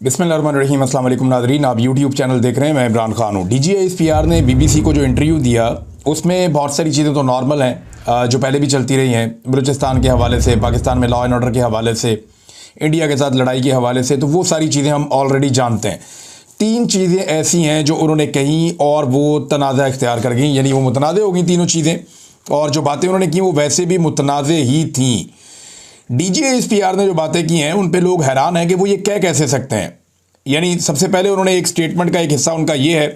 बिस्मिल्लाहिर्रहमानिर्रहीम। अस्सलाम वालेकुम नाज़रीन, आप यूट्यूब चैनल देख रहे हैं। मैं इमरान खान हूँ। DGISPR ने BBC को जो इंटरव्यू दिया उसमें बहुत सारी चीज़ें तो नॉर्मल हैं जो पहले भी चलती रही हैं, बलूचिस्तान के हवाले से, पाकिस्तान में लॉ एंड ऑर्डर के हवाले से, इंडिया के साथ लड़ाई के हवाले से, तो वो सारी चीज़ें हम ऑलरेडी जानते हैं। तीन चीज़ें ऐसी हैं जो उन्होंने कहीं और वो तनाज़ा इख्तियार कर गई, यानी वो मुतनाज़ हो गई तीनों चीज़ें, और जो बातें उन्होंने की वो वैसे भी मुतनाज़ ही थीं। DGISPR ने जो बातें की हैं उन पे लोग हैरान हैं कि वो ये कह कैसे सकते हैं। यानी सबसे पहले उन्होंने एक स्टेटमेंट का एक हिस्सा उनका ये है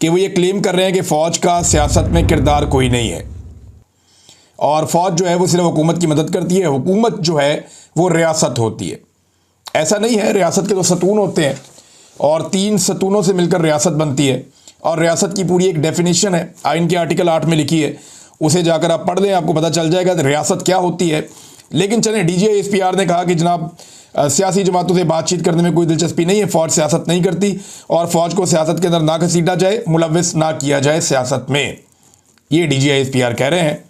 कि वो ये क्लेम कर रहे हैं कि फ़ौज का सियासत में किरदार कोई नहीं है और फ़ौज जो है वो सिर्फ हुकूमत की मदद करती है, हुकूमत जो है वो रियासत होती है। ऐसा नहीं है, रियासत के तो सतून होते हैं और 3 सतूनों से मिलकर रियासत बनती है और रियासत की पूरी एक डेफिनेशन है, आइन के आर्टिकल 8 में लिखी है, उसे जाकर आप पढ़ लें, आपको पता चल जाएगा रियासत क्या होती है। लेकिन चलें, DGISPR ने कहा कि जनाब सियासी जमातों से बातचीत करने में कोई दिलचस्पी नहीं है, फ़ौज सियासत नहीं करती और फ़ौज को सियासत के अंदर ना घसीटा जाए, मुलव्विस ना किया जाए सियासत में, ये DGISPR कह रहे हैं।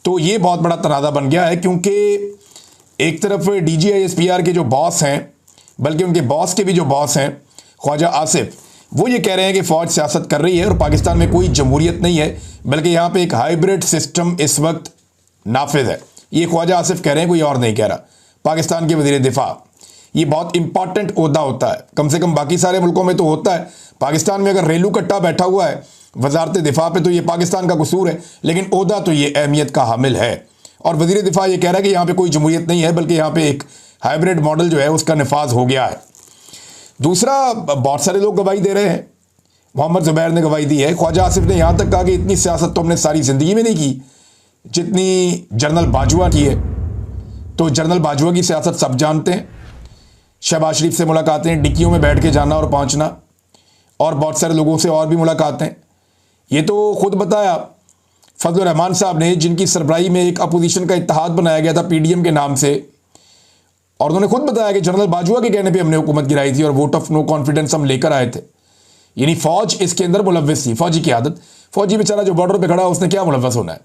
तो ये बहुत बड़ा तनाज़ा बन गया है, क्योंकि एक तरफ DGISPR के जो बॉस हैं, बल्कि उनके बॉस के भी जो बॉस हैं ख्वाजा आसिफ, वो ये कह रहे हैं कि फ़ौज सियासत कर रही है और पाकिस्तान में कोई जमहूरियत नहीं है, बल्कि यहाँ पे एक हाइब्रिड सिस्टम इस वक्त नाफिज है। ये ख्वाजा आसिफ कह रहे हैं, कोई और नहीं कह रहा। पाकिस्तान के वज़ीर दिफा, ये बहुत इंपॉर्टेंट ओहदा होता है, कम से कम बाकी सारे मुल्कों में तो होता है, पाकिस्तान में अगर रेलू कट्टा बैठा हुआ है वजारत दिफा पे तो ये पाकिस्तान का कसूर है, लेकिन ओहदा तो ये अहमियत का हामिल है। और वज़ीर दिफा ये कह रहा है कि यहाँ पे कोई जमहूरियत नहीं है, बल्कि यहाँ पे एक हाइब्रिड मॉडल जो है उसका नफाज हो गया है। दूसरा, बहुत सारे लोग गवाही दे रहे हैं, मोहम्मद ज़ुबैर ने गवाही दी है, ख्वाजा आसिफ ने यहाँ तक कहा कि इतनी सियासत तो हमने सारी ज़िंदगी में नहीं की जितनी जनरल बाजवा की है। तो जनरल बाजवा की सियासत सब जानते हैं, शहबाज शरीफ से मुलाकातें, डिक्कियों में बैठ के जाना और पहुंचना, और बहुत सारे लोगों से और भी मुलाकातें। ये तो खुद बताया फजल रहमान साहब ने, जिनकी सरबराही में एक अपोजिशन का इत्तेहाद बनाया गया था PDM के नाम से, और उन्होंने खुद बताया कि जनरल बाजवा के कहने पे हमने हुकूमत गिराई थी और वोट ऑफ नो कॉन्फिडेंस हम लेकर आए थे। यानी फ़ौज इसके अंदर मुलव्विस थी, फ़ौजी की आदत। फ़ौजी बेचारा जो बॉर्डर पर खड़ा है उसने क्या मुलव्वस होना है,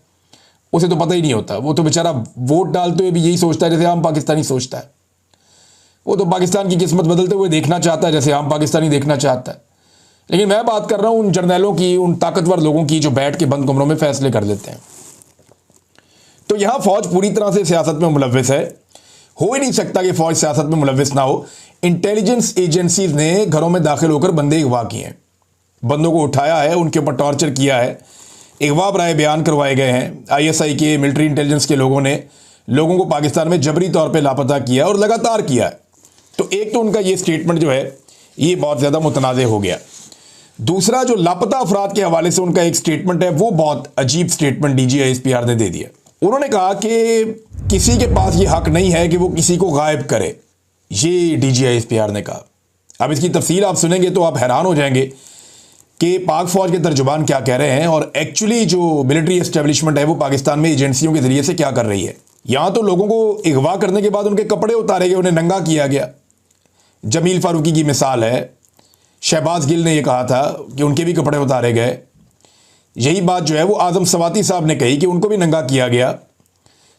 उसे तो पता ही नहीं होता। वो तो बेचारा वोट डालते हुए भी यही सोचता है जैसे आम पाकिस्तानी सोचता है। वो तो पाकिस्तान की किस्मत बदलते हुए देखना चाहता है जैसे आम पाकिस्तानी देखना चाहता है। लेकिन मैं बात कर रहा हूँ उन जर्नैलों की, उन ताकतवर लोगों की जो बैठ के बंद कमरों में फैसले कर देते हैं। तो यहाँ फ़ौज पूरी तरह से सियासत में मुलव्विस है, हो ही नहीं सकता कि फ़ौज सियासत में मुलव्विस ना हो। इंटेलिजेंस एजेंसीज ने घरों में दाखिल होकर बंदे अगवा किए हैं, बंदों को उठाया है, उनके ऊपर टॉर्चर किया है, अगवा बराए बयान करवाए गए हैं। ISI के, मिलिट्री इंटेलिजेंस के लोगों ने लोगों को पाकिस्तान में जबरी तौर पे लापता किया और लगातार किया है। तो एक तो उनका ये स्टेटमेंट जो है ये बहुत ज़्यादा मुतनाज़ हो गया। दूसरा, जो लापता अफराद के हवाले से उनका एक स्टेटमेंट है, वो बहुत अजीब स्टेटमेंट DGISPR ने दे दिया। उन्होंने कहा कि किसी के पास ये हक नहीं है कि वो किसी को गायब करे, ये DGISPR ने कहा। अब इसकी तफसील आप सुनेंगे तो आप हैरान हो जाएंगे कि पाक फ़ौज के तर्जुबान क्या कह रहे हैं और एक्चुअली जो मिलिट्री एस्टेब्लिशमेंट है वो पाकिस्तान में एजेंसियों के ज़रिए से क्या कर रही है। यहाँ तो लोगों को अगवा करने के बाद उनके कपड़े उतारे गए, उन्हें नंगा किया गया। जमील फारूकी की मिसाल है, शहबाज गिल ने यह कहा था कि उनके भी कपड़े उतारे गए। यही बात जो है वो आज़म सवाती साहब ने कही कि उनको भी नंगा किया गया।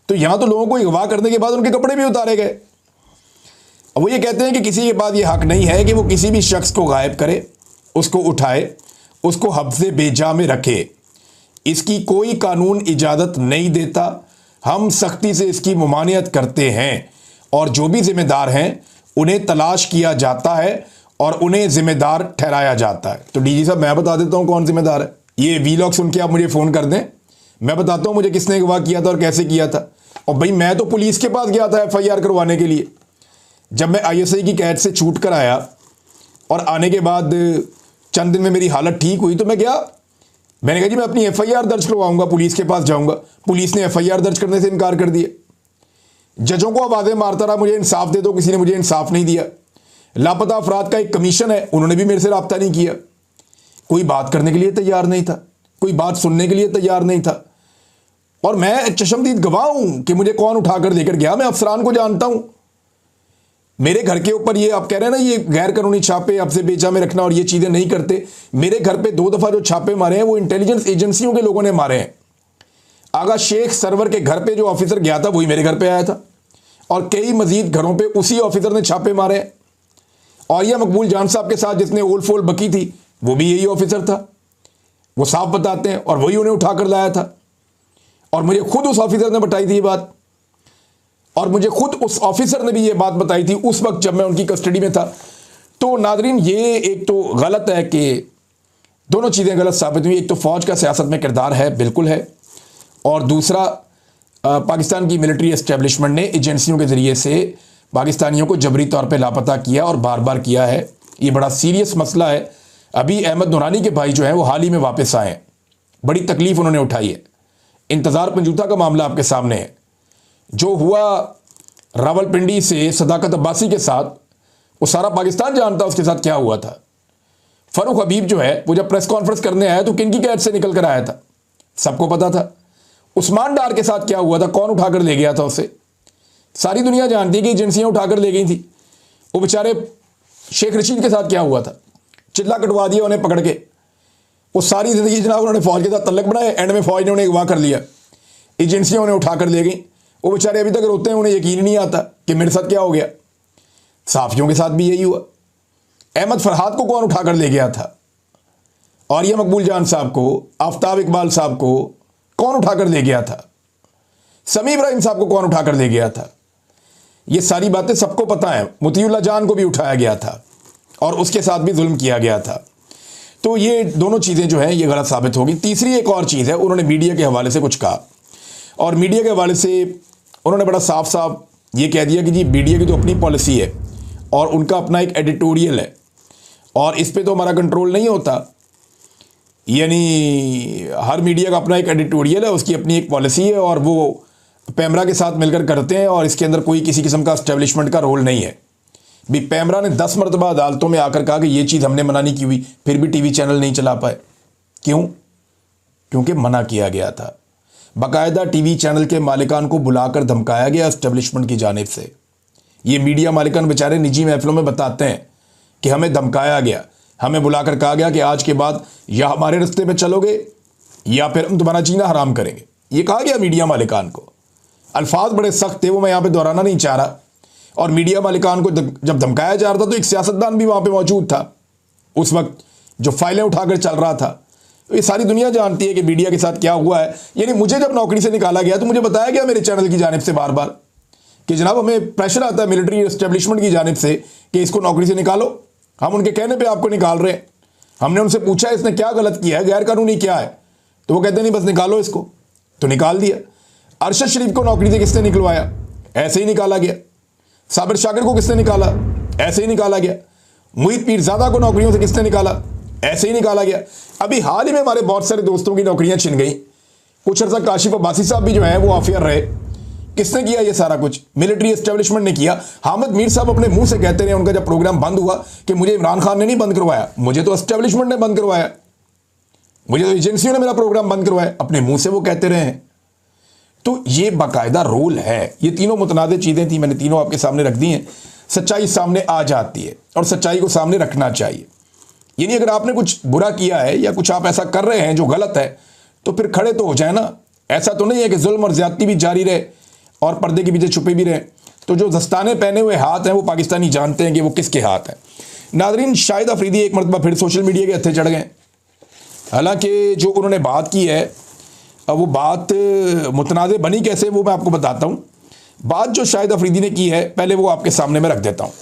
तो यहाँ तो लोगों को अगवा करने के बाद उनके कपड़े भी उतारे गए। अब वो ये कहते हैं कि किसी के पास ये हक नहीं है कि वो किसी भी शख्स को गायब करे, उसको उठाए, उसको हफ्ज़े बेजा में रखे। इसकी कोई कानून इजाज़त नहीं देता, हम सख्ती से इसकी मुमानियत करते हैं और जो भी ज़िम्मेदार हैं उन्हें तलाश किया जाता है और उन्हें ज़िम्मेदार ठहराया जाता है। तो DG साहब, मैं बता देता हूँ कौन ज़िम्मेदार है। ये वीलॉग सुन के आप मुझे फ़ोन कर दें, मैं बताता हूँ मुझे किसने अगवा किया था और कैसे किया था। और भाई, मैं तो पुलिस के पास गया था FIR करवाने के लिए। जब मैं ISI की कैद से छूट कर आया और आने के बाद चंद दिन में मेरी हालत ठीक हुई तो मैं गया, मैंने कहा जी मैं अपनी FIR दर्ज करवाऊंगा, पुलिस के पास जाऊंगा। पुलिस ने FIR दर्ज करने से इनकार कर दिया। जजों को आवाज़ें मारता रहा, मुझे इंसाफ दे दो, किसी ने मुझे इंसाफ नहीं दिया। लापता अफराद का एक कमीशन है, उन्होंने भी मेरे से रब्ता नहीं किया। कोई बात करने के लिए तैयार नहीं था, कोई बात सुनने के लिए तैयार नहीं था। और मैं चशमदीद गवाह हूं कि मुझे कौन उठाकर लेकर गया, मैं अफसरान को जानता हूं। मेरे घर के ऊपर ये आप कह रहे हैं ना, ये गैर कानूनी छापे, हफ्ज़े बेजा में रखना और ये चीज़ें नहीं करते। मेरे घर पे 2 दफ़ा जो छापे मारे हैं वो इंटेलिजेंस एजेंसियों के लोगों ने मारे हैं। आगा शेख सरवर के घर पे जो ऑफिसर गया था वही मेरे घर पे आया था और कई मजीद घरों पे उसी ऑफिसर ने छापे मारे हैं। औरिया मकबूल जान साहब के साथ जिसने ओल फोल बकी थी वो भी यही ऑफिसर था, वो साफ बताते हैं, और वही उन्हें उठाकर लाया था। और मुझे खुद उस ऑफिसर ने बताई थी ये बात, और मुझे खुद उस ऑफिसर ने भी ये बात बताई थी उस वक्त जब मैं उनकी कस्टडी में था। तो नादरीन, ये एक तो गलत है कि दोनों चीज़ें गलत साबित हुई। एक तो फ़ौज का सियासत में किरदार है, बिल्कुल है, और दूसरा पाकिस्तान की मिलिट्री एस्टेब्लिशमेंट ने एजेंसियों के ज़रिए से पाकिस्तानियों को जबरी तौर पे लापता किया और बार बार किया है। ये बड़ा सीरियस मसला है। अभी अहमद नूरानी के भाई जो हैं वो हाल ही में वापस आए हैं, बड़ी तकलीफ़ उन्होंने उठाई है। इंतज़ार पंजूता का मामला आपके सामने है, जो हुआ रावलपिंडी से सदाकत अब्बासी के साथ, वो सारा पाकिस्तान जानता उसके साथ क्या हुआ था। फ़ारूक हबीब जो है वो जब प्रेस कॉन्फ्रेंस करने आया तो किनकी कैद से निकल कर आया था, सबको पता था। उस्मान डार के साथ क्या हुआ था, कौन उठाकर ले गया था उसे, सारी दुनिया जानती है कि एजेंसियां उठाकर ले गई थी। वो बेचारे शेख रशीद के साथ क्या हुआ था, चिल्ला कटवा दिया उन्हें पकड़ के। वो सारी ज़िंदगी जनाब उन्होंने फ़ौज के साथ तल्लक बनाए, एंड में फ़ौज ने उन्हें अगवा कर लिया, एजेंसियां उन्हें उठाकर ले गई। वो बेचारे अभी तक रोते हैं, उन्हें यकीन नहीं आता कि मेरे साथ क्या हो गया। साफ़ियों के साथ भी यही हुआ। अहमद फरहाद को कौन उठाकर ले गया था, औरिया मकबूल जान साहब को, आफ्ताब इकबाल साहब को कौन उठाकर ले गया था, समी इब्राहिम साहब को कौन उठाकर ले गया था, ये सारी बातें सबको पता है। मुतीउल्लाह जान को भी उठाया गया था और उसके साथ भी जुल्म किया गया था। तो ये दोनों चीज़ें जो हैं ये गलत साबित होगी। तीसरी एक और चीज़ है, उन्होंने मीडिया के हवाले से कुछ कहा, और मीडिया के हवाले से उन्होंने बड़ा साफ साफ ये कह दिया कि जी मीडिया की तो अपनी पॉलिसी है और उनका अपना एक एडिटोरियल है, और इस पे तो हमारा कंट्रोल नहीं होता। यानी हर मीडिया का अपना एक एडिटोरियल है, उसकी अपनी एक पॉलिसी है, और वो पैमरा के साथ मिलकर करते हैं, और इसके अंदर कोई किसी किस्म का एस्टेब्लिशमेंट का रोल नहीं है। भी पैमरा ने 10 मरतबा अदालतों में आकर कहा कि ये चीज़ हमने मना नहीं की हुई, फिर भी टीवी चैनल नहीं चला पाए। क्यों? क्योंकि मना किया गया था। बाकायदा टीवी चैनल के मालिकान को बुलाकर धमकाया गया एस्टेब्लिशमेंट की जानिब से। ये मीडिया मालिकान बेचारे निजी महफिलों में बताते हैं कि हमें धमकाया गया, हमें बुलाकर कहा गया कि आज के बाद या हमारे रास्ते पे चलोगे या फिर हम तुम्हारा जीना हराम करेंगे। ये कहा गया मीडिया मालिकान को। अल्फाज बड़े सख्त थे, वो मैं यहाँ पे दोहराना नहीं चाह रहा। और मीडिया मालिकान को जब धमकाया जा रहा था तो एक सियासतदान भी वहाँ पे मौजूद था उस वक्त, जो फाइलें उठाकर चल रहा था। तो ये सारी दुनिया जानती है कि मीडिया के साथ क्या हुआ है। यानी मुझे जब नौकरी से निकाला गया तो मुझे बताया गया मेरे चैनल की जानिब से बार बार कि जनाब हमें प्रेशर आता है मिलिट्री एस्टेब्लिशमेंट की जानिब से कि इसको नौकरी से निकालो, हम उनके कहने पे आपको निकाल रहे हैं। हमने उनसे पूछा इसने क्या गलत किया है, गैर कानूनी क्या है, तो वो कहते नहीं बस निकालो इसको, तो निकाल दिया। अरशद शरीफ को नौकरी से किसने निकलवाया, ऐसे ही निकाला गया। साबिर शाकिर को किसने निकाला, ऐसे ही निकाला गया। मुहित पीरजादा को नौकरियों से किसने निकाला, ऐसे ही निकाला गया। अभी हाल ही में हमारे बहुत सारे दोस्तों की नौकरियां छिन गई। कुछ अर्सा काशिफ अब्बासी साहब भी जो हैं वो ऑफियर रहे। किसने किया ये सारा कुछ? मिलिट्री एस्टेब्लिशमेंट ने किया। हामिद मीर साहब अपने मुंह से कहते रहे उनका जब प्रोग्राम बंद हुआ कि मुझे इमरान खान ने नहीं बंद करवाया, मुझे तो एस्टेब्लिशमेंट ने बंद करवाया, मुझे तो एजेंसियों ने मेरा प्रोग्राम बंद करवाया। अपने मुंह से वो कहते रहे हैं। तो ये बाकायदा रोल है। ये तीनों मुतनाज़ चीज़ें थी, मैंने तीनों आपके सामने रख दी हैं। सच्चाई सामने आ जाती है और सच्चाई को सामने रखना चाहिए। यानी अगर आपने कुछ बुरा किया है या कुछ आप ऐसा कर रहे हैं जो गलत है तो फिर खड़े तो हो जाए ना। ऐसा तो नहीं है कि जुल्म और ज्यादती भी जारी रहे और पर्दे के पीछे छुपे भी रहे। तो जो दस्ताने पहने हुए हाथ हैं वो पाकिस्तानी जानते हैं कि वो किसके हाथ हैं। नादरीन, शाहिद अफरीदी एक मरतबा फिर सोशल मीडिया के हत्थे चढ़ गए। हालांकि जो उन्होंने बात की है वो बात मुतनाज़े बनी कैसे वो मैं आपको बताता हूँ। बात जो शाहिद अफरीदी ने की है पहले वो आपके सामने मैं रख देता हूँ।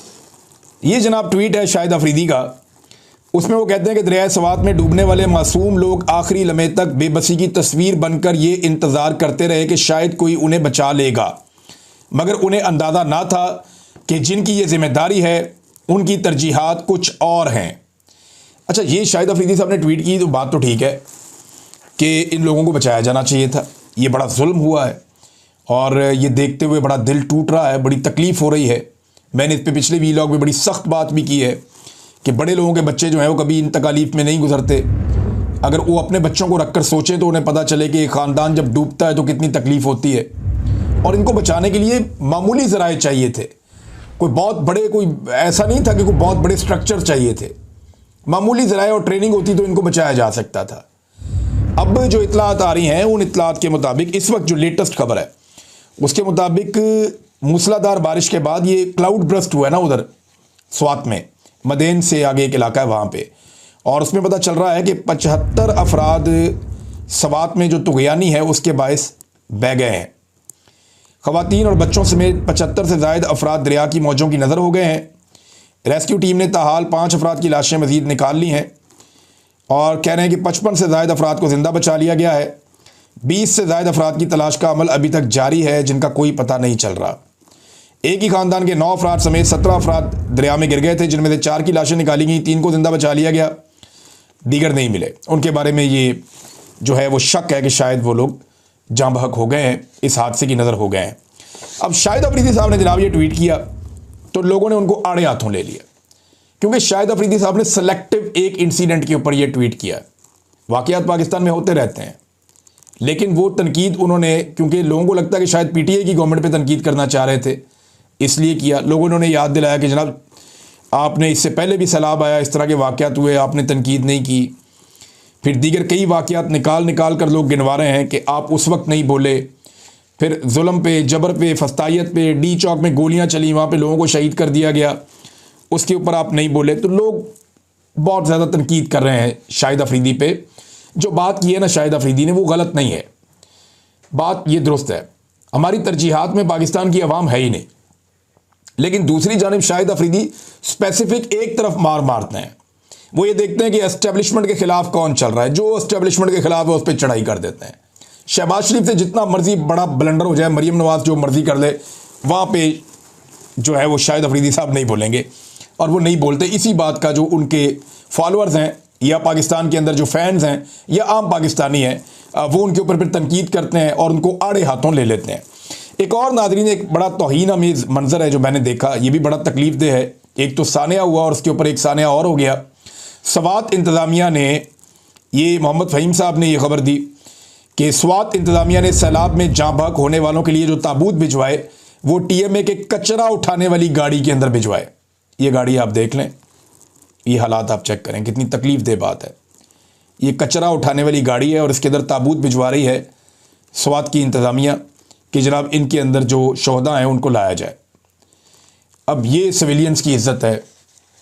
ये जनाब ट्वीट है शाहिद अफरीदी का। उसमें वो कहते हैं कि दरिया सवात में डूबने वाले मासूम लोग आखिरी लम्हे तक बेबसी की तस्वीर बनकर ये इंतज़ार करते रहे कि शायद कोई उन्हें बचा लेगा, मगर उन्हें अंदाज़ा ना था कि जिनकी ये जिम्मेदारी है उनकी तरजीहात कुछ और हैं। अच्छा, ये शाहिद अफरीदी साहब ने ट्वीट की तो बात तो ठीक है कि इन लोगों को बचाया जाना चाहिए था। ये बड़ा जुल्म हुआ है और ये देखते हुए बड़ा दिल टूट रहा है, बड़ी तकलीफ़ हो रही है। मैंने इस पर पिछले वीलॉग में बड़ी सख्त बात भी की है कि बड़े लोगों के बच्चे जो हैं वो कभी इन तकालीफ में नहीं गुजरते। अगर वो अपने बच्चों को रखकर सोचें तो उन्हें पता चले कि ख़ानदान जब डूबता है तो कितनी तकलीफ़ होती है। और इनको बचाने के लिए मामूली ज़राए चाहिए थे, कोई बहुत बड़े, कोई ऐसा नहीं था कि कोई बहुत बड़े स्ट्रक्चर चाहिए थे। मामूली ज़राए और ट्रेनिंग होती तो इनको बचाया जा सकता था। अब जो इतलात आ रही हैं उन इतलात के मुताबिक इस वक्त जो लेटेस्ट खबर है उसके मुताबिक मूसलाधार बारिश के बाद ये क्लाउड ब्रस्ट हुआ है ना उधर स्वात में, मदेन से आगे एक इलाका है वहाँ पे, और उसमें पता चल रहा है कि 75 अफराद सवात में जो तुगयानी है उसके बायस बह गए हैं। ख़वातीन और बच्चों समेत 75 से ज़ायद अफराद दरिया की मौजों की नज़र हो गए हैं। रेस्क्यू टीम ने ताहाल 5 अफराद की लाशें मज़ीद निकाल ली हैं और कह रहे हैं कि 55 से ज़ायद अफराद को ज़िंदा बचा लिया गया है। 20 से ज़ायद अफराद की तलाश का अमल अभी तक जारी है, जिनका कोई पता नहीं चल रहा। एक ही ख़ानदान के 9 अफराद समेत 17 अफराद दरिया में गिर गए थे, जिनमें से 4 की लाशें निकाली गई, 3 को ज़िंदा बचा लिया गया, दीगर नहीं मिले। उनके बारे में ये जो है वो शक है कि शायद वो लोग जाँ बहक हो गए हैं, इस हादसे की नज़र हो गए हैं। अब शाहिद अफरीदी साहब ने जनाब ये ट्वीट किया तो लोगों ने उनको आड़े हाथों ले लिया, क्योंकि शाहिद अफरीदी साहब ने सेलेक्टिव एक इंसिडेंट के ऊपर ये ट्वीट किया। वाक़यात पाकिस्तान में होते रहते हैं, लेकिन वो तनकीद उन्होंने, क्योंकि लोगों को लगता है कि शायद पीटीआई की गवर्नमेंट पे तनकीद करना चाह रहे थे, इसलिए किया। लोगों ने उन्हें याद दिलाया कि जनाब आपने इससे पहले भी सैलाब आया, इस तरह के वाक़यात हुए, आपने तनकीद नहीं की। फिर दीगर कई वाक़यात निकाल कर लोग गिनवा रहे हैं कि आप उस वक्त नहीं बोले। फिर जुल्म पे, जबर पे, फस्तायत पे, डी चौक में गोलियां चली, वहाँ पे लोगों को शहीद कर दिया गया, उसके ऊपर आप नहीं बोले। तो लोग बहुत ज़्यादा तनकीद कर रहे हैं शाहिद अफरीदी पे। जो बात की है ना शाहिद अफरीदी ने, वो गलत नहीं है, बात ये दुरुस्त है। हमारी तरजीहात में पाकिस्तान की अवाम है ही नहीं, लेकिन दूसरी जानिब शाहिद अफरीदी स्पेसिफिक एक तरफ मारते हैं। वो ये देखते हैं कि एस्टेब्लिशमेंट के खिलाफ कौन चल रहा है, जो एस्टेब्लिशमेंट के खिलाफ है उस पर चढ़ाई कर देते हैं। शहबाज शरीफ से जितना मर्जी बड़ा ब्लंडर हो जाए, मरीम नवाज जो मर्जी कर ले, वहाँ पे जो है वो शाहिद अफरीदी साहब नहीं बोलेंगे, और वो नहीं बोलते। इसी बात का जो उनके फॉलोअर्स हैं या पाकिस्तान के अंदर जो फैंस हैं या आम पाकिस्तानी हैं, वो उनके ऊपर फिर तनकीद करते हैं और उनको आड़े हाथों ले लेते हैं। एक और नाज़रीन, एक बड़ा तौहीन अमेज़ मंजर है जो मैंने देखा, ये भी बड़ा तकलीफ दे है। एक तो सानिया हुआ और उसके ऊपर एक सानिया और हो गया। स्वात इंतज़ामिया ने, ये मोहम्मद फ़हीम साहब ने ये खबर दी कि स्वात इंतज़ामिया ने सैलाब में जाँ बहक होने वालों के लिए जो ताबूत भिजवाए, वो टीएमए के कचरा उठाने वाली गाड़ी के अंदर भिजवाए। ये गाड़ी आप देख लें, ये हालात आप चेक करें, कितनी तकलीफ दे बात है। ये कचरा उठाने वाली गाड़ी है और इसके अंदर ताबूत भिजवा रही है स्वात की इंतज़ामिया कि जनाब इनके अंदर जो शोहदा हैं उनको लाया जाए। अब ये सिविलियंस की इज़्ज़त है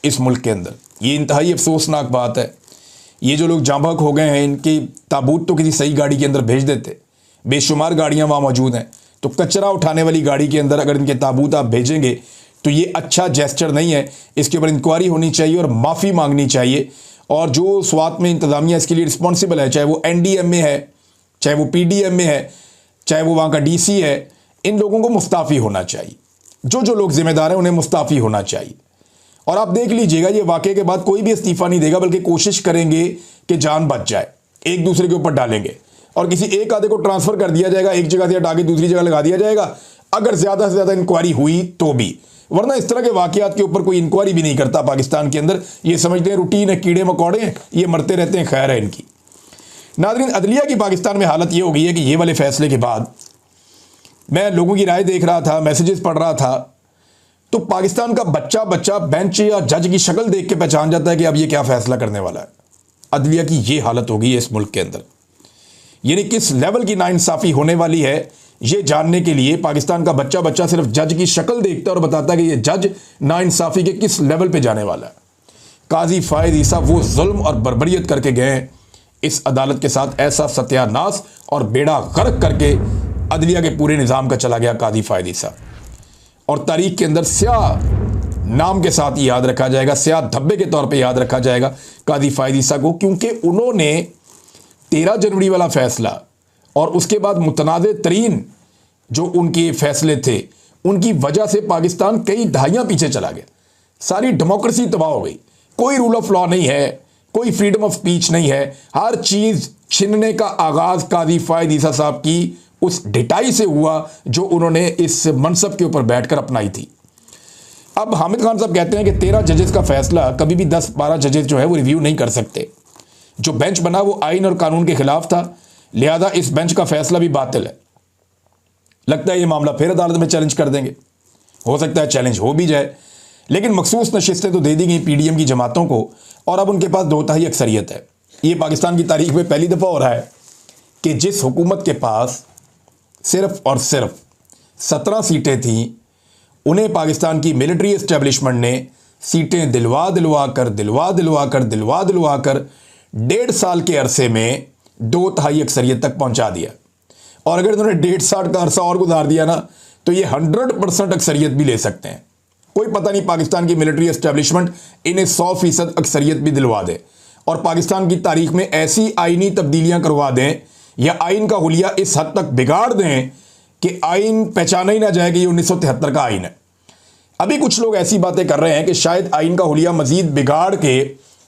इस मुल्क के अंदर, ये इंतहाई अफसोसनाक बात है। ये जो लोग जाँ बहक हो गए हैं, इनकी ताबूत तो किसी सही गाड़ी के अंदर भेज देते। बेशुमार गाड़ियाँ वहाँ मौजूद हैं, तो कचरा उठाने वाली गाड़ी के अंदर अगर इनके ताबूत आप भेजेंगे तो ये अच्छा जेस्चर नहीं है। इसके ऊपर इंक्वायरी होनी चाहिए और माफ़ी मांगनी चाहिए। और जो स्वात में इंतज़ामिया इसके लिए रिस्पॉन्सिबल है, चाहे वो NDMA है, चाहे वो PDMA है, चाहे वो वहाँ का DC है, इन लोगों को मुस्ताफ़ी होना चाहिए। जो लोग ज़िम्मेदार हैं उन्हें मुस्ताफ़ी होना चाहिए। और आप देख लीजिएगा, ये वाक़े के बाद कोई भी इस्तीफ़ा नहीं देगा, बल्कि कोशिश करेंगे कि जान बच जाए, एक दूसरे के ऊपर डालेंगे और किसी एक आधे को ट्रांसफ़र कर दिया जाएगा, एक जगह से हटा के दूसरी जगह लगा दिया जाएगा, अगर ज़्यादा से ज़्यादा इंक्वायरी हुई तो भी। वरना इस तरह के वाक़यात के ऊपर कोई इंक्वायरी भी नहीं करता पाकिस्तान के अंदर। ये समझते हैं रूटीन है, कीड़े मकोड़े हैं, ये मरते रहते हैं, खैर है इनकी। नाज़रीन, अदलिया की पाकिस्तान में हालत ये हो गई है कि ये वाले फ़ैसले के बाद मैं लोगों की राय देख रहा था, मैसेजेस पढ़ रहा था, तो पाकिस्तान का बच्चा बेंच या जज की शक्ल देख के पहचान जाता है कि अब ये क्या फ़ैसला करने वाला है। अदलिया की ये हालत हो गई है इस मुल्क के अंदर। यानी किस लेवल की नाइंसाफ़ी होने वाली है, ये जानने के लिए पाकिस्तान का बच्चा सिर्फ जज की शक्ल देखता है और बताता है कि ये जज नाइंसाफ़ी के किस लेवल पे जाने वाला है। काजी फ़ायद ईसा वो जुल्म और बर्बरियत करके गए हैं इस अदालत के साथ, ऐसा सत्यानाश और बेड़ा गर्क करके अदलिया के पूरे निज़ाम का चला गया काजी फ़ायद ईसा। और तारीख के अंदर स्याह नाम के साथ याद रखा जाएगा, स्याह धब्बे के तौर पे याद रखा जाएगा काजी फ़ायद ईसा को, क्योंकि उन्होंने 13 जनवरी वाला फ़ैसला और उसके बाद मुतनाज़ तरीन जो उनके फ़ैसले थे, उनकी वजह से पाकिस्तान कई दहाइयाँ पीछे चला गया। सारी डेमोक्रेसी तबाह हो गई, कोई रूल ऑफ लॉ नहीं है, कोई फ्रीडम ऑफ स्पीच नहीं है। हर चीज़ छीनने का आगाज़ काजी फ़ायद ईसा साहब की उस ढिठाई से हुआ जो उन्होंने इस मनसब के ऊपर बैठकर अपनाई थी। अब हामिद खान साहब कहते हैं कि 13 जजेस का फ़ैसला कभी भी 10-12 जजेस जो है वो रिव्यू नहीं कर सकते। जो बेंच बना वो आइन और कानून के खिलाफ था, लिहाजा इस बेंच का फ़ैसला भी बातिल है। लगता है ये मामला फिर अदालत में चैलेंज कर देंगे, हो सकता है चैलेंज हो भी जाए, लेकिन मखसूस नशिस्तें तो दे दी गई PDM की जमातों को और अब उनके पास 2/3 अक्सरियत है। ये पाकिस्तान की तारीख में पहली दफ़ा हो रहा है कि जिस हुकूमत के पास सिर्फ और सिर्फ 17 सीटें थीं, उन्हें पाकिस्तान की मिलिट्री एस्टेब्लिशमेंट ने सीटें दिलवा दिलवा कर 1.5 साल के अरसे में 2/3 अक्सरियत तक पहुंचा दिया। और अगर इन्होंने 1.5 साल का अरसा और गुजार दिया ना तो ये 100% अक्सरियत भी ले सकते हैं। कोई पता नहीं, पाकिस्तान की मिलिट्री एस्टेब्लिशमेंट इन्हें 100% अक्सरियत भी दिलवा दे और पाकिस्तान की तारीख में ऐसी आईनी तब्दीलियां करवा दें या आइन का हुलिया इस हद तक बिगाड़ दें कि आइन पहचाना ही ना जाए कि ये 1973 का आइन है। अभी कुछ लोग ऐसी बातें कर रहे हैं कि शायद आइन का हुलिया मजीद बिगाड़ के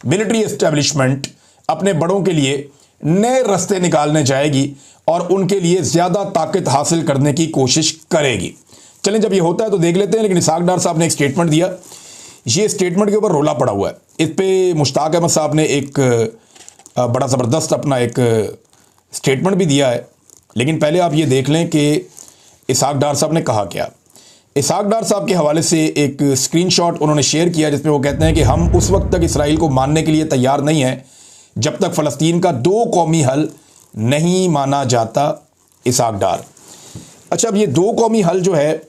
मिलिट्री एस्टेब्लिशमेंट अपने बड़ों के लिए नए रास्ते निकालने जाएगी और उनके लिए ज्यादा ताकत हासिल करने की कोशिश करेगी। चलें, जब ये होता है तो देख लेते हैं। लेकिन इसहाक डार साहब ने एक स्टेटमेंट दिया, ये स्टेटमेंट के ऊपर रोला पड़ा हुआ है। इस पे मुश्ताक अहमद साहब ने एक बड़ा ज़बरदस्त अपना एक स्टेटमेंट भी दिया है। लेकिन पहले आप ये देख लें कि इसहाक डार साहब ने कहा क्या। इसहाक डार साहब के हवाले से एक स्क्रीनशॉट उन्होंने शेयर किया जिसमें वो कहते हैं कि हम उस वक्त तक इसराइल को मानने के लिए तैयार नहीं हैं जब तक फ़लस्तीन का 2 कौमी हल नहीं माना जाता। इसहाक डार, अच्छा, अब ये 2 कौमी हल जो है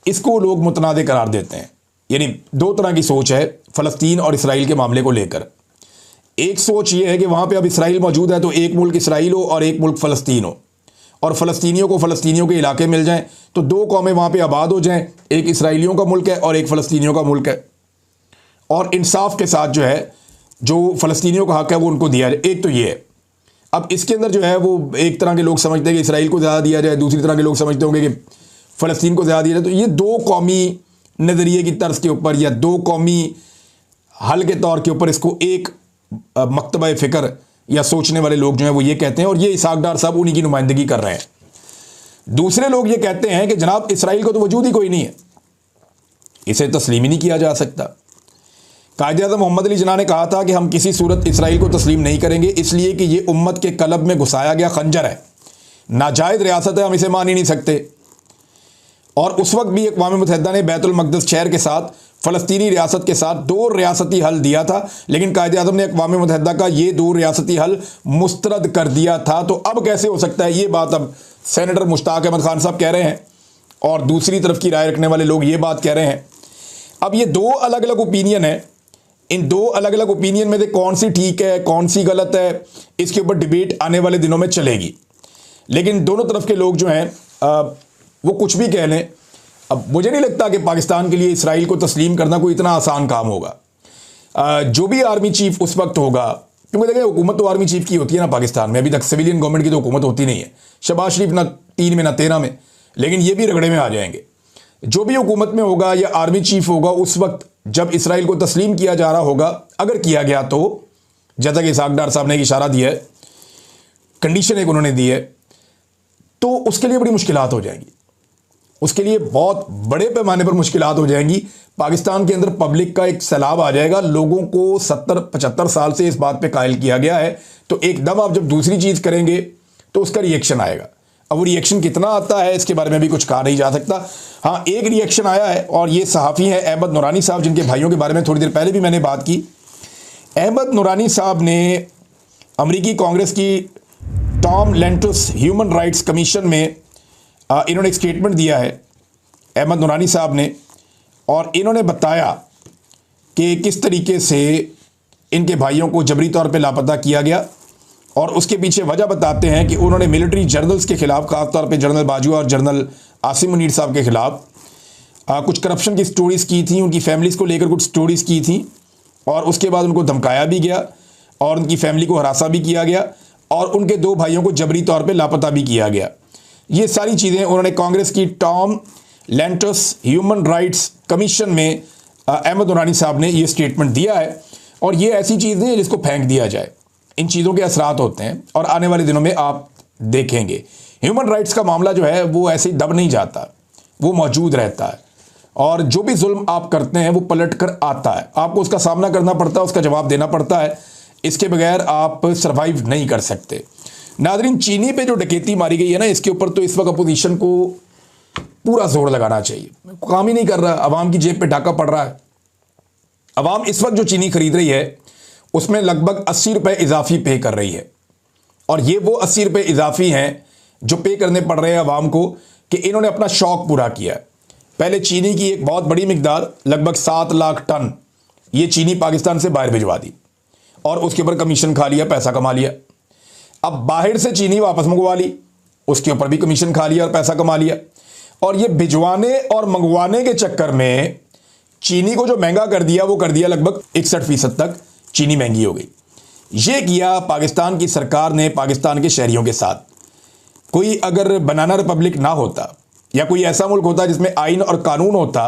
इसको लोग मुतनादे करार देते हैं। यानी 2 तरह की सोच है फ़लस्तीन और इसराइल के मामले को लेकर। एक सोच ये है कि वहाँ पे अब इसराइल मौजूद है तो एक मुल्क इसराइल हो और एक मुल्क फ़लस्तीन हो, और फ़लस्तीनियों को फ़लस्तीनियों के इलाके मिल जाएं तो 2 कौमें वहाँ पे आबाद हो जाएं, एक इसराइलियों का मुल्क है और एक फ़लस्तीनियों का मुल्क है, और इंसाफ के साथ जो है जो फ़लस्तीनियों का हक़ है वो उनको दिया जाए। एक तो ये है। अब इसके अंदर जो है वो एक तरह के लोग समझते हैं कि इसराइल को ज़्यादा दिया जाए, दूसरी तरह के लोग समझते होंगे कि फ़लस्तीन को ज़्यादा दिया जाए। तो ये 2 कौमी नज़रिए की तर्ज के ऊपर या 2 कौमी हल के तौर के ऊपर इसको एक मकतबा फ़िक्र या सोचने वाले लोग जो हैं वो ये कहते हैं, और ये इसहाक डार साहब उन्हीं की नुमाइंदगी कर रहे हैं। दूसरे लोग ये कहते हैं कि जनाब इसराइल को तो वजूद ही कोई नहीं है, इसे तस्लीम ही नहीं किया जा सकता। कायद-ए-आज़म मोहम्मद अली जिन्ना ने कहा था कि हम किसी सूरत इसराइल को तस्लीम नहीं करेंगे, इसलिए कि ये उम्मत के कलब में घुसाया गया खंजर है, नाजायज़ रियासत है, हम इसे मान ही नहीं सकते। और उस वक्त भी अक़वाम मुत्तहिदा ने बैतुल मक़दस शहर के साथ फ़लस्तीनी रियासत के साथ 2 रियासती हल दिया था, लेकिन कायद-ए-आज़म ने अक़वाम मुत्तहिदा का ये 2 रियासती हल मुस्तरद कर दिया था। तो अब कैसे हो सकता है, ये बात अब सेनेटर मुश्ताक अहमद खान साहब कह रहे हैं और दूसरी तरफ की राय रखने वाले लोग ये बात कह रहे हैं। अब ये 2 अलग अलग ओपिनियन है, इन 2 अलग अलग ओपिनियन में से कौन सी ठीक है कौन सी गलत है, इसके ऊपर डिबेट आने वाले दिनों में चलेगी। लेकिन दोनों तरफ के लोग जो हैं वो कुछ भी कह लें, अब मुझे नहीं लगता कि पाकिस्तान के लिए इसराइल को तस्लीम करना कोई इतना आसान काम होगा। जो भी आर्मी चीफ उस वक्त होगा, क्योंकि देखिए हुकूमत तो आर्मी चीफ की होती है ना पाकिस्तान में, अभी तक सिविलियन गवर्नमेंट की तो हुकूमत होती नहीं है। शहबाज शरीफ ना 3 में ना 13 में, लेकिन ये भी रगड़े में आ जाएंगे। जो भी हुकूमत में होगा या आर्मी चीफ होगा उस वक्त जब इसराइल को तस्लीम किया जा रहा होगा, अगर किया गया तो जैसा कि इसहाक डार साहब ने एक इशारा दिया है, कंडीशन एक उन्होंने दी है, तो उसके लिए बड़ी मुश्किलात हो जाएंगी। उसके लिए बहुत बड़े पैमाने पर मुश्किलात हो जाएंगी। पाकिस्तान के अंदर पब्लिक का एक सैलाब आ जाएगा। लोगों को 70-75 साल से इस बात पे कायल किया गया है, तो एकदम आप जब दूसरी चीज़ करेंगे तो उसका रिएक्शन आएगा। अब वो रिएक्शन कितना आता है इसके बारे में भी कुछ कहा नहीं जा सकता। हाँ, एक रिएक्शन आया है और ये सहाफ़ी हैं अहमद नूरानी साहब, जिनके भाइयों के बारे में थोड़ी देर पहले भी मैंने बात की। अहमद नूरानी साहब ने अमरीकी कांग्रेस की Tom Lantus human rights commission में इन्होंने एक स्टेटमेंट दिया है अहमद नूरानी साहब ने, और इन्होंने बताया कि किस तरीके से इनके भाइयों को जबरी तौर पे लापता किया गया, और उसके पीछे वजह बताते हैं कि उन्होंने मिलिट्री जर्नल्स के ख़िलाफ़, ख़ासतौर पे जनरल बाजवा और जनरल आसिम मुनीर साहब के ख़िलाफ़ कुछ करप्शन की स्टोरीज़ की थी, उनकी फैमिलीज़ को लेकर कुछ स्टोरीज़ की थी, और उसके बाद उनको धमकाया भी गया और उनकी फैमिली को हरासा भी किया गया और उनके 2 भाइयों को जबरी तौर पे लापता भी किया गया। ये सारी चीज़ें उन्होंने कांग्रेस की Tom Lantus human rights commission में अहमद नूरानी साहब ने ये स्टेटमेंट दिया है। और ये ऐसी चीज़ नहीं है जिसको फेंक दिया जाए, इन चीज़ों के असरात होते हैं और आने वाले दिनों में आप देखेंगे ह्यूमन राइट्स का मामला जो है वो ऐसे ही दब नहीं जाता, वो मौजूद रहता है, और जो भी जुल्म आप करते हैं वो पलट कर आता है, आपको उसका सामना करना पड़ता है, उसका जवाब देना पड़ता है। इसके बगैर आप सर्वाइव नहीं कर सकते। नादरीन, चीनी पे जो डकैती मारी गई है ना, इसके ऊपर तो इस वक्त अपोजिशन को पूरा जोर लगाना चाहिए। काम ही नहीं कर रहा, अवाम की जेब पे डाका पड़ रहा है। अवाम इस वक्त जो चीनी खरीद रही है उसमें लगभग 80 रुपये इजाफी पे कर रही है, और ये वो 80 रुपये इजाफी हैं जो पे करने पड़ रहे हैं अवाम को कि इन्होंने अपना शौक पूरा किया है। पहले चीनी की एक बहुत बड़ी मिकदार लगभग 7 लाख टन ये चीनी पाकिस्तान से बाहर भिजवा दी और उसके ऊपर कमीशन खा लिया, पैसा कमा लिया। अब बाहर से चीनी वापस मंगवा ली, उसके ऊपर भी कमीशन खा लिया और पैसा कमा लिया। और ये भिजवाने और मंगवाने के चक्कर में चीनी को जो महंगा कर दिया वो कर दिया लगभग 61% तक चीनी महंगी हो गई। ये किया पाकिस्तान की सरकार ने पाकिस्तान के शहरियों के साथ। कोई अगर बनाना रिपब्लिक ना होता या कोई ऐसा मुल्क होता जिसमें आइन और कानून होता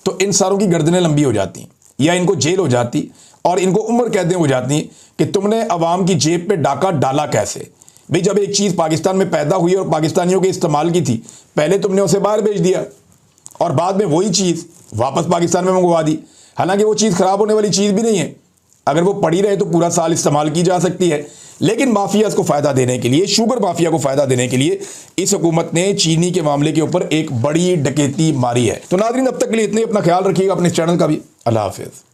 तो इन सारों की गर्दनें लंबी हो जाती या इनको जेल हो जाती और इनको उम्र कैदें हो जाती कि तुमने अवाम की जेब पे डाका डाला कैसे। भाई जब एक चीज़ पाकिस्तान में पैदा हुई और पाकिस्तानियों के इस्तेमाल की थी, पहले तुमने उसे बाहर भेज दिया और बाद में वही चीज़ वापस पाकिस्तान में मंगवा दी। हालांकि वो चीज़ ख़राब होने वाली चीज़ भी नहीं है, अगर वो पड़ी रहे तो पूरा साल इस्तेमाल की जा सकती है। लेकिन माफियाज को फ़ायदा देने के लिए, शुगर माफिया को फ़ायदा देने के लिए इस हुकूमत ने चीनी के मामले के ऊपर एक बड़ी डकैती मारी है। तो नाज़रीन, अब तक के लिए इतने, अपना ख्याल रखिएगा, अपने चैनल का भी। अल्लाह हाफिज़।